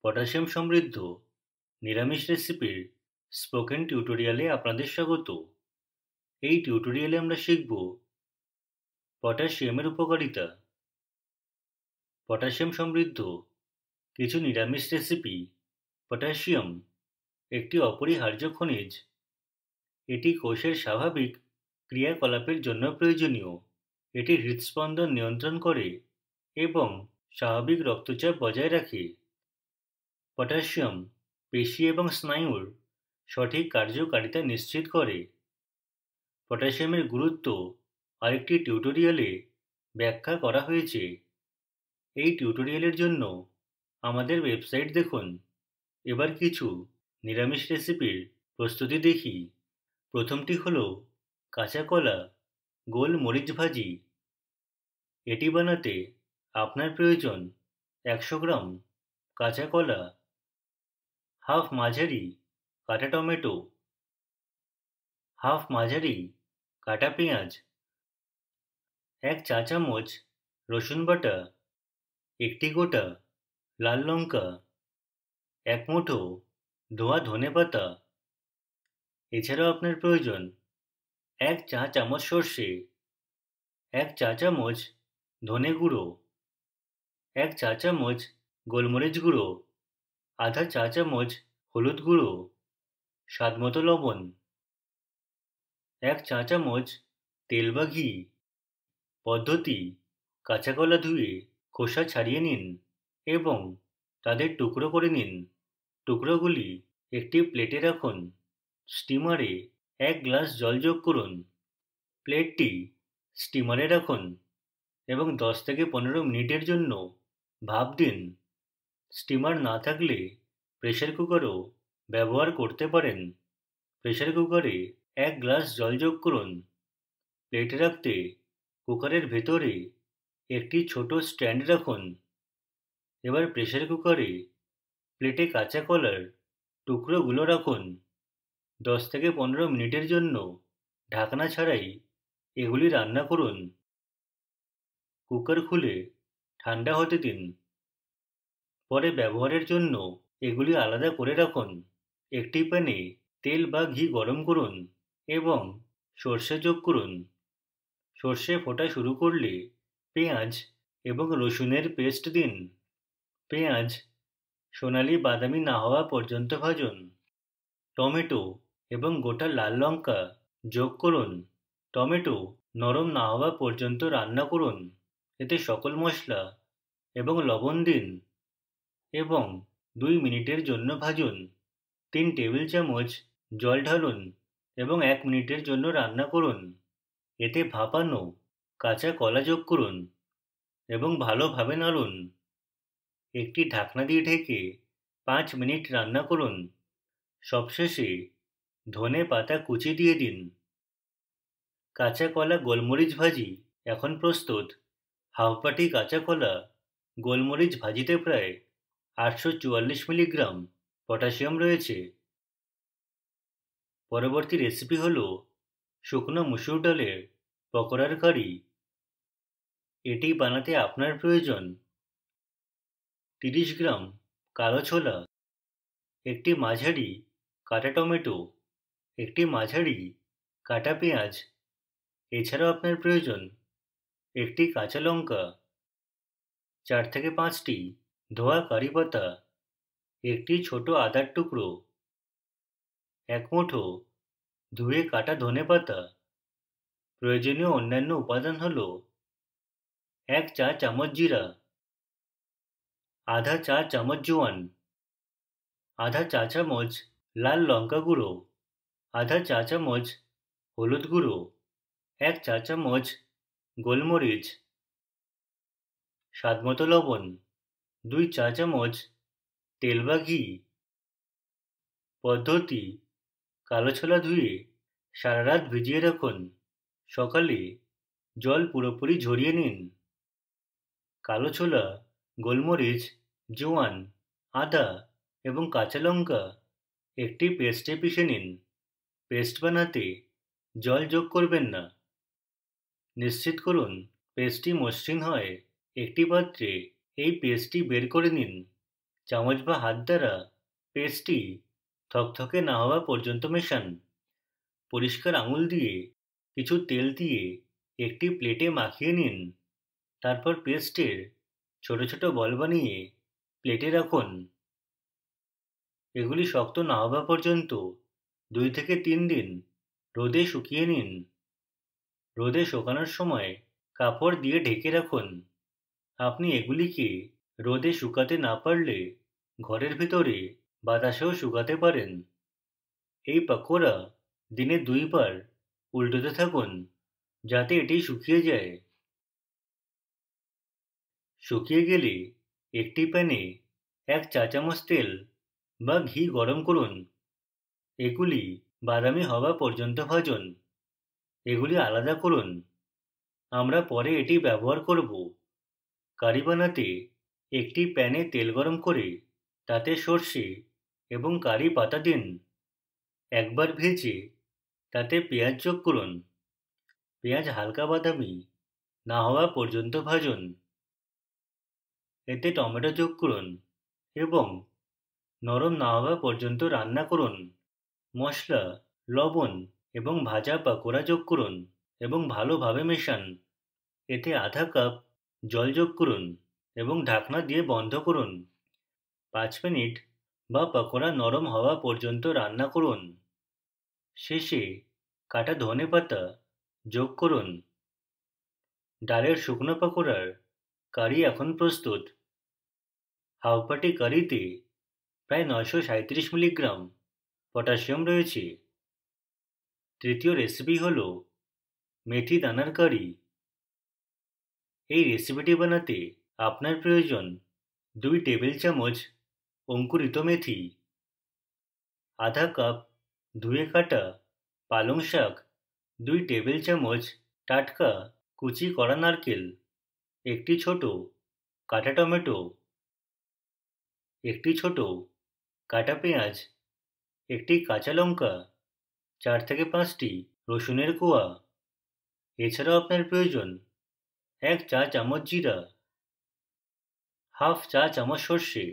Potassium সমৃদ্ধ নিরামিষ রেসিপির স্পোকেন টিউটোরিয়ালে আপনাদের স্বাগত। এই টিউটোরিয়ালে আমরা শিখব পটাশিয়ামের উপকারিতা। পটাশিয়াম সমৃদ্ধ কিছু নিরামিষ রেসিপি। পটাশিয়াম একটি অপরিহার্য খনিজ। এটি কোষের স্বাভাবিক ক্রিয়াকলাপের জন্য প্রয়োজনীয়। এটি হৃদস্পন্দন নিয়ন্ত্রণ করে এবং স্বাভাবিক রক্তচাপ বজায় রাখে। পটাশিয়াম পেশি এবং স্নায়ুর সঠিক কার্যকারিতা নিশ্চিত করে। পটাশিয়ামের গুরুত্ব আরেকটি টিউটোরিয়ালে ব্যাখ্যা করা হয়েছে। এই টিউটোরিয়ালের জন্য আমাদের ওয়েবসাইট দেখুন। এবার কিছু নিরামিষ রেসিপির প্রস্তুতি দেখি। প্রথমটি হলো কাঁচা কলা গোল মরিচ ভাজি। এটি বানাতে আপনার প্রয়োজন 100 গ্রাম কাঁচা কলা, হাফ মাঝারি কাটা টমেটো, হাফ মাঝারি কাটা পেঁয়াজ, 1 চা চামচ রসুন বাটা, একটি গোটা লাল লঙ্কা, 1 মুঠো ধোয়া ধনেপাতা। এছাড়াও আপনার প্রয়োজন 1 চা চামচ সর্ষে, 1 চা চামচ ধনে গুঁড়ো, 1 চা চামচ গোলমরিচ গুঁড়ো, আধা চা চামচ হলুদ গুঁড়ো, স্বাদমতো লবণ, 1 চা চামচ তেল বা ঘি। পদ্ধতি: কাঁচা কলা ধুয়ে খোসা ছাড়িয়ে নিন এবং তাদের টুকরো করে নিন। টুকরোগুলি একটি প্লেটে রাখুন। স্টিমারে 1 গ্লাস জল যোগ করুন। প্লেটটি স্টিমারে রাখুন এবং 10 থেকে 15 মিনিটের জন্য ভাপ দিন। স্টিমার না থাকলে প্রেসার কুকারও ব্যবহার করতে পারেন। প্রেসার কুকারে 1 গ্লাস জল যোগ করুন। প্লেটে রাখতে কুকারের ভেতরে একটি ছোট স্ট্যান্ড রাখুন। এবার প্রেসার কুকারে প্লেটে কাঁচা কলার টুকরোগুলো রাখুন। 10 থেকে 15 মিনিটের জন্য ঢাকনা ছাড়াই এগুলি রান্না করুন। কুকার খুলে ঠান্ডা হতে দিন। পরে ব্যবহারের জন্য এগুলি আলাদা করে রাখুন। একটি প্যানে তেল বা ঘি গরম করুন এবং সর্ষে যোগ করুন। সর্ষে ফোটা শুরু করলে পেঁয়াজ এবং রসুনের পেস্ট দিন। পেঁয়াজ সোনালি বাদামি না হওয়া পর্যন্ত ভাজুন। টমেটো এবং গোটা লাল লঙ্কা যোগ করুন। টমেটো নরম না হওয়া পর্যন্ত রান্না করুন। এতে সকল মশলা এবং লবণ দিন এবং 2 মিনিটের জন্য ভাজুন। 3 টেবিল চামচ জল ঢালুন এবং 1 মিনিটের জন্য রান্না করুন। এতে ভাপানো কাঁচা কলা যোগ করুন এবং ভালোভাবে নাড়ুন। একটি ঢাকনা দিয়ে ঢেকে 5 মিনিট রান্না করুন। সবশেষে ধনে পাতা কুচি দিয়ে দিন। কাঁচা কলা গোলমরিচ ভাজি এখন প্রস্তুত। হাফ বাটি কাঁচা কলা গোলমরিচ ভাজিতে প্রায় 844 মিলিগ্রাম পটাশিয়াম রয়েছে। পরবর্তী রেসিপি হলো শুকনো মুসুর ডালের পকোড়ার কারি। এটি বানাতে আপনার প্রয়োজন 30 গ্রাম কালো ছোলা, একটি মাঝারি কাটা টমেটো, একটি মাঝারি কাটা পেঁয়াজ। এছাড়াও আপনার প্রয়োজন একটি কাঁচা লঙ্কা, 4 থেকে 5টি ধোয়া কারি পাতা, একটি ছোট আদার টুকরো, 1 মুঠো ধুয়ে কাটা ধনেপাতা। প্রয়োজনীয় অন্যান্য উপাদান হল 1 চা চামচ জিরা, আধা চা চামচ জোয়ান, আধা চা চামচ লাল লঙ্কা গুঁড়ো, আধা চা চামচ হলুদ গুঁড়ো, 1 চা চামচ গোলমরিচ, স্বাদমতো লবণ, 2 চা চামচ তেল বা ঘি। পদ্ধতি: কালো ছোলা ধুয়ে সারা রাত ভিজিয়ে রাখুন। সকালে জল পুরোপুরি ঝরিয়ে নিন। কালো ছোলা, গোলমরিচ, জোয়ান, আদা এবং কাঁচা লঙ্কা একটি পেস্টে পিষে নিন। পেস্ট বানাতে জল যোগ করবেন না। নিশ্চিত করুন পেস্টটি মসৃণ হয়। একটি পাত্রে এই পেস্টটি বের করে নিন। চামচ বা হাত দ্বারা পেস্টটি থকথকে না হওয়া পর্যন্ত মেশান। পরিষ্কার আঙুল দিয়ে কিছু তেল দিয়ে একটি প্লেটে মাখিয়ে নিন। তারপর পেস্টের ছোট ছোট বল বানিয়ে প্লেটে রাখুন। এগুলি শক্ত না হওয়া পর্যন্ত 2 থেকে 3 দিন রোদে শুকিয়ে নিন। রোদে শুকানোর সময় কাপড় দিয়ে ঢেকে রাখুন। আপনি এগুলিকে রোদে শুকাতে না পারলে ঘরের ভিতরে বাতাসেও শুকাতে পারেন। এই পকোড়া দিনে 2 বার উল্টোতে থাকুন যাতে এটি শুকিয়ে যায়। শুকিয়ে গেলে একটি প্যানে 1 চা চামচ তেল বা ঘি গরম করুন। এগুলি বাদামি হওয়া পর্যন্ত ভাজুন। এগুলি আলাদা করুন। আমরা পরে এটি ব্যবহার করব। কারি বানাতে একটি প্যানে তেল গরম করে তাতে সর্ষে এবং কারি পাতা দিন। একবার ভেজে তাতে পেঁয়াজ যোগ করুন। পেঁয়াজ হালকা বাদামি না হওয়া পর্যন্ত ভাজুন। এতে টমেটো যোগ করুন এবং নরম না হওয়া পর্যন্ত রান্না করুন। মশলা, লবণ এবং ভাজা পাকোড়া যোগ করুন এবং ভালোভাবে মেশান। এতে আধা কাপ জল যোগ করুন এবং ঢাকনা দিয়ে বন্ধ করুন। 5 মিনিট বা পাকোড়া নরম হওয়া পর্যন্ত রান্না করুন। শেষে কাটা ধনেপাতা যোগ করুন। ডালের শুকনো পাকোড়ার কারি এখন প্রস্তুত। হাফ বাটি কারিতে প্রায় 937 মিলিগ্রাম পটাশিয়াম রয়েছে। তৃতীয় রেসিপি হল মেথি দানার কারি। এই রেসিপিটি বানাতে আপনার প্রয়োজন 2 টেবিল চামচ অঙ্কুরিত মেথি, আধা কাপ ধুয়ে কাটা পালং শাক, 2 টেবিল চামচ টাটকা কুচি করা নারকেল, একটি ছোট কাটা টমেটো, একটি ছোট কাটা পেঁয়াজ, একটি কাঁচা লঙ্কা, 4 থেকে 5টি রসুনের কোয়া। এছাড়াও আপনার প্রয়োজন 1 চা চামচ জিরা, হাফ চা চামচ সর্ষে,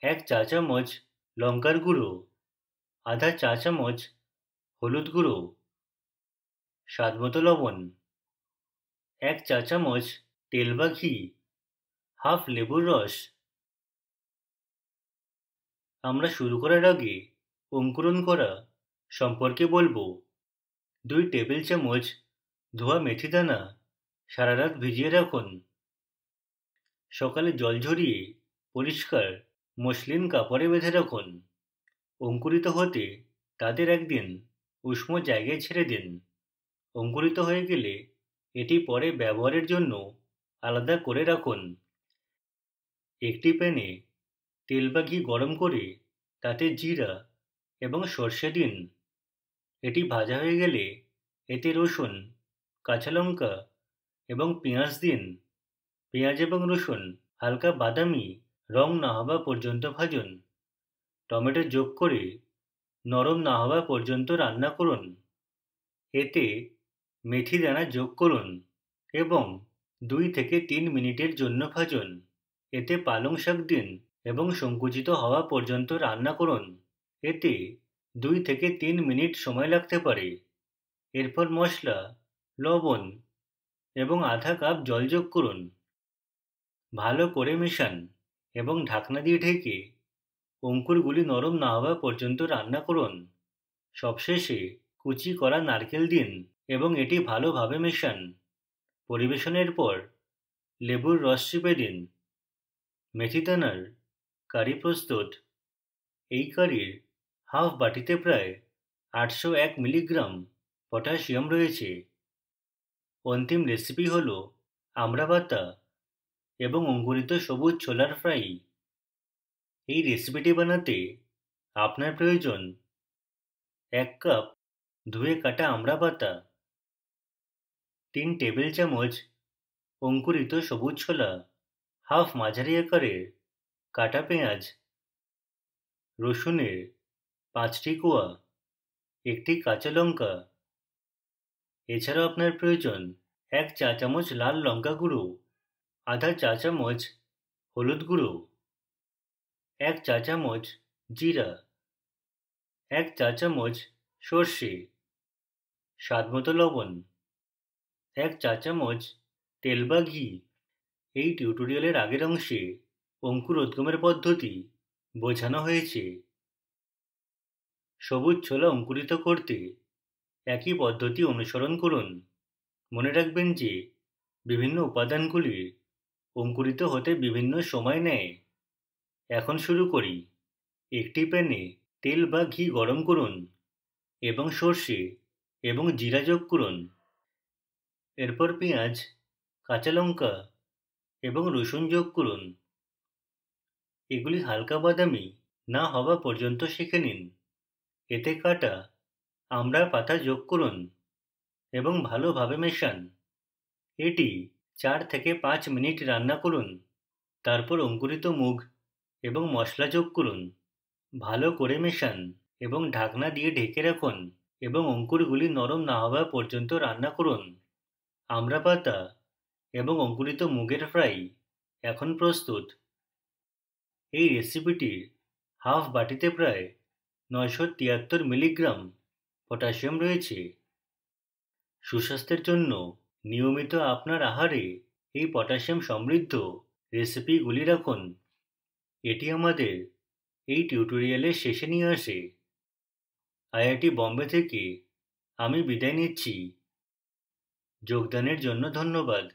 1 চা চামচ লঙ্কার গুঁড়ো, আধা চা চামচ হলুদ গুঁড়ো, স্বাদমতো লবণ, 1 চা চামচ তেল বা ঘি, হাফ লেবুর রস। আমরা শুরু করার আগে অঙ্কুরণ করা সম্পর্কে বলবো। 2 টেবিল চামচ ধোয়া মেথি দানা সারা রাত ভিজিয়ে রাখুন। সকালে জল ঝরিয়ে পরিষ্কার মসলিন কাপড়ে বেঁধে রাখুন। অঙ্কুরিত হতে তাদের একদিন উষ্ণ জায়গায় ছেড়ে দিন। অঙ্কুরিত হয়ে গেলে এটি পরে ব্যবহারের জন্য আলাদা করে রাখুন। একটি প্যানে তেল বা ঘি গরম করে তাতে জিরা এবং সর্ষে দিন। এটি ভাজা হয়ে গেলে এতে রসুন, কাঁচা লঙ্কা এবং পেঁয়াজ দিন। পেঁয়াজ এবং রসুন হালকা বাদামি রং না হওয়া পর্যন্ত ভাজুন। টমেটো যোগ করে নরম না হওয়া পর্যন্ত রান্না করুন। এতে মেথি দানা যোগ করুন এবং 2 থেকে 3 মিনিটের জন্য ভাজুন। এতে পালং শাক দিন এবং সংকুচিত হওয়া পর্যন্ত রান্না করুন। এতে 2 থেকে 3 মিনিট সময় লাগতে পারে। এরপর মশলা, লবণ এবং আধা কাপ জল যোগ করুন। ভালো করে মেশান এবং ঢাকনা দিয়ে ঢেকে অঙ্কুরগুলি নরম না হওয়া পর্যন্ত রান্না করুন। সবশেষে কুচি করা নারকেল দিন এবং এটি ভালোভাবে মেশান। পরিবেশনের পর লেবুর রস চিপে দিন। মেথি দানার কারি প্রস্তুত। এই কারির হাফ বাটিতে প্রায় 801 মিলিগ্রাম পটাশিয়াম রয়েছে। অন্তিম রেসিপি হল আমড়া পাতা এবং অঙ্কুরিত সবুজ ছোলার ফ্রাই। এই রেসিপিটি বানাতে আপনার প্রয়োজন 1 কাপ ধুয়ে কাটা আমড়া পাতা, 3 টেবিল চামচ অঙ্কুরিত সবুজ ছোলা, হাফ মাঝারি আকারের কাটা পেঁয়াজ, রসুনের 5টি কোয়া, একটি কাঁচা লঙ্কা। এছাড়াও আপনার প্রয়োজন 1 চা চামচ লাল লঙ্কা গুঁড়ো, আধা চা চামচ হলুদ গুঁড়ো, 1 চা চামচ জিরা, 1 চা চামচ সর্ষে, স্বাদমতো লবণ, 1 চা চামচ তেল বা ঘি। এই টিউটোরিয়ালের আগের অংশে অঙ্কুরোদ্গমের পদ্ধতি বোঝানো হয়েছে। সবুজ ছোলা অঙ্কুরিত করতে একই পদ্ধতি অনুসরণ করুন। মনে রাখবেন যে বিভিন্ন উপাদানগুলি অঙ্কুরিত হতে বিভিন্ন সময় নেয়। এখন শুরু করি। একটি প্যানে তেল বা ঘি গরম করুন এবং সর্ষে এবং জিরা যোগ করুন। এরপর পেঁয়াজ, কাঁচা লঙ্কা এবং রসুন যোগ করুন। এগুলি হালকা বাদামি না হওয়া পর্যন্ত সেঁকে নিন। এতে কাটা আমড়ার পাতা যোগ করুন এবং ভালোভাবে মেশান। এটি 4 থেকে 5 মিনিট রান্না করুন। তারপর অঙ্কুরিত মুগ এবং মশলা যোগ করুন। ভালো করে মেশান এবং ঢাকনা দিয়ে ঢেকে রাখুন এবং অঙ্কুরগুলি নরম না হওয়া পর্যন্ত রান্না করুন। আমড়া পাতা এবং অঙ্কুরিত মুগের ফ্রাই এখন প্রস্তুত। এই রেসিপিটির হাফ বাটিতে প্রায় 973 মিলিগ্রাম পটাশিয়াম রয়েছে। সুস্বাস্থ্যের জন্য নিয়মিত আপনার আহারে এই পটাশিয়াম সমৃদ্ধ রেসিপিগুলি রাখুন। এটি আমাদের এই টিউটোরিয়ালের শেষে নিয়ে আসে। আইআইটি বম্বে থেকে আমি বিদায় নিচ্ছি। যোগদানের জন্য ধন্যবাদ।